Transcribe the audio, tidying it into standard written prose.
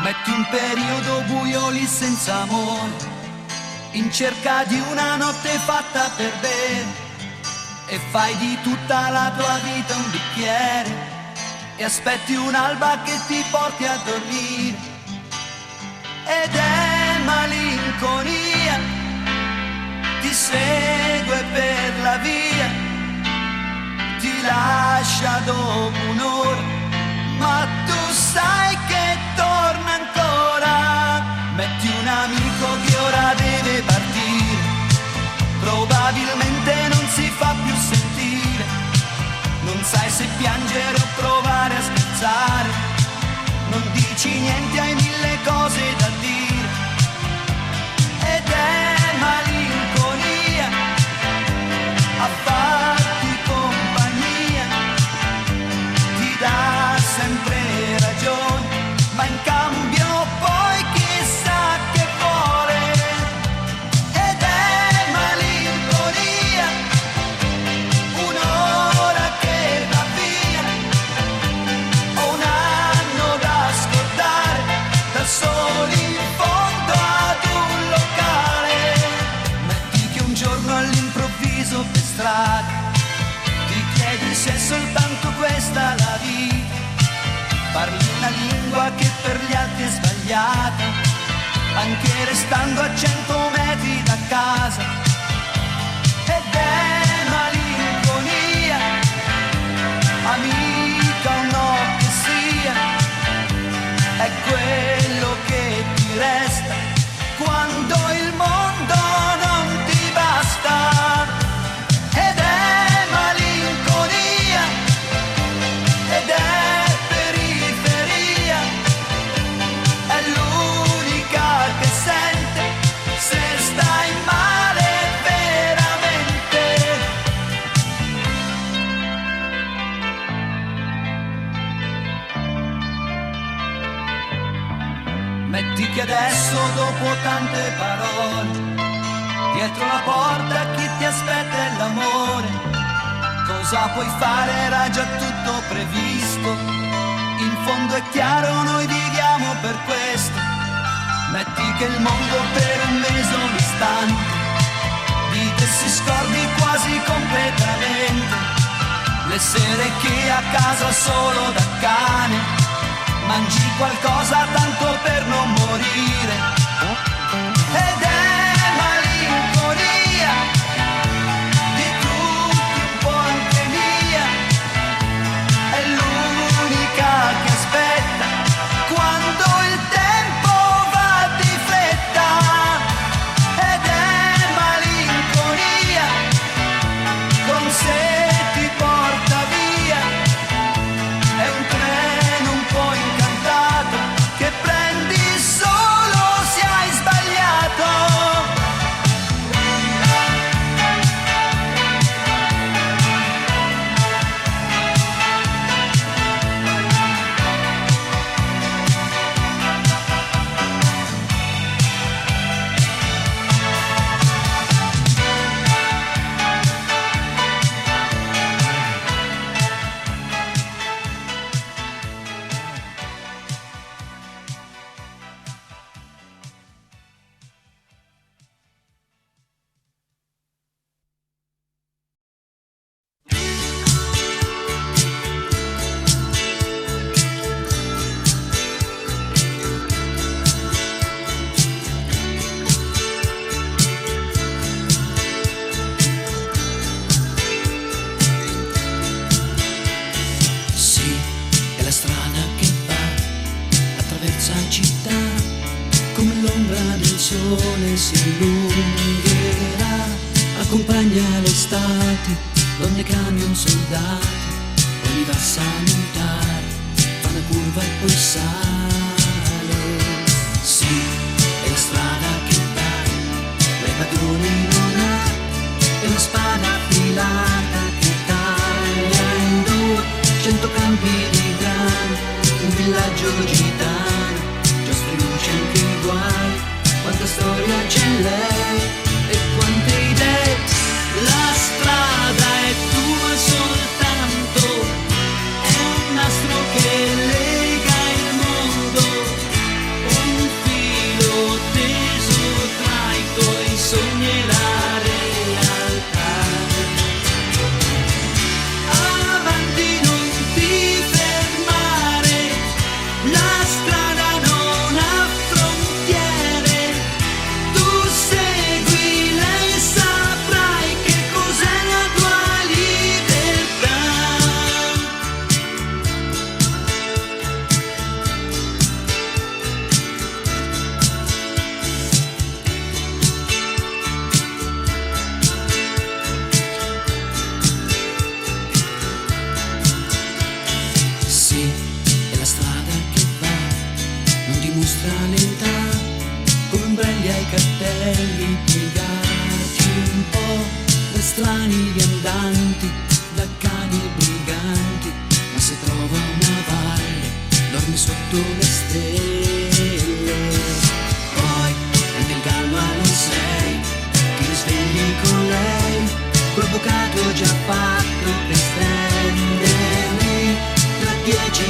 Metti un periodo buio lì senza amore, in cerca di una notte fatta per bere, e fai di tutta la tua vita un bicchiere, e aspetti un'alba che ti porti a dormire. Ed è malinconia, ti segue per la via, ti lascia dopo un'ora, ma tu sai che torna ancora. Metti un amico che ora deve partire, probabilmente non si fa più sentire, non sai se piangere o provare a scherzare, non dici niente, hai mille cose da dire. Ed è malinconia a farti compagnia, ti dà sempre ragione, ma in cambio poi chissà che vuole. Ed è malinconia, un'ora che va via, o un anno da scordare, da soli in fondo ad un locale. Metti che un giorno all'improvviso per strada ti chiedi se è soltanto questa la vita, parli una lingua che per gli altri è sbagliata, anche restando a 100 metri da casa. Ed è malinconia, amica o no che sia, è quello che ti resta quando il mondo non ti basta. Ed è malinconia, ed è periferia, è l'unica che sente se stai male veramente. Metti che adesso, dopo tante parole, dietro la porta chi ti aspetta è l'amore. Cosa puoi fare? Era già tutto previsto, in fondo è chiaro, noi viviamo per questo. Metti che il mondo per un mese o un istante di te si scordi quasi completamente, le sere che a casa solo da cane mangi qualcosa tanto per non morire. Ed è malinconia di tutti, un po' anche mia, è l'unica che aspetta quando il tempo va di fretta. Ed è malinconia, con sé ti porta via, è un treno un po' incantato che prendi solo se hai sbagliato. Sì, è la strada che va, attraversa città, come l'ombra del sole si allungherà, accompagna l'estate, donne, camion, soldati, poi va a salutare, fa una curva e poi sale. Sì, è la strada che va, ma i padroni non ha, è una spada affilata che taglia in due 100 campi di grano, un villaggio gitano, giostra e luce anche i guai, quanta storia c'è in lei e quante idee. La strada è tua soltanto, è un nastro che lega il mondo dimostra l'età, come ombrelli ai cartelli piegati un po' da strani viandanti, da cani briganti, ma se trova una valle dorme sotto le stelle. Poi prende il gallo alle 6, ti risvegli con lei, col bucato già fatto per stenderli tra 10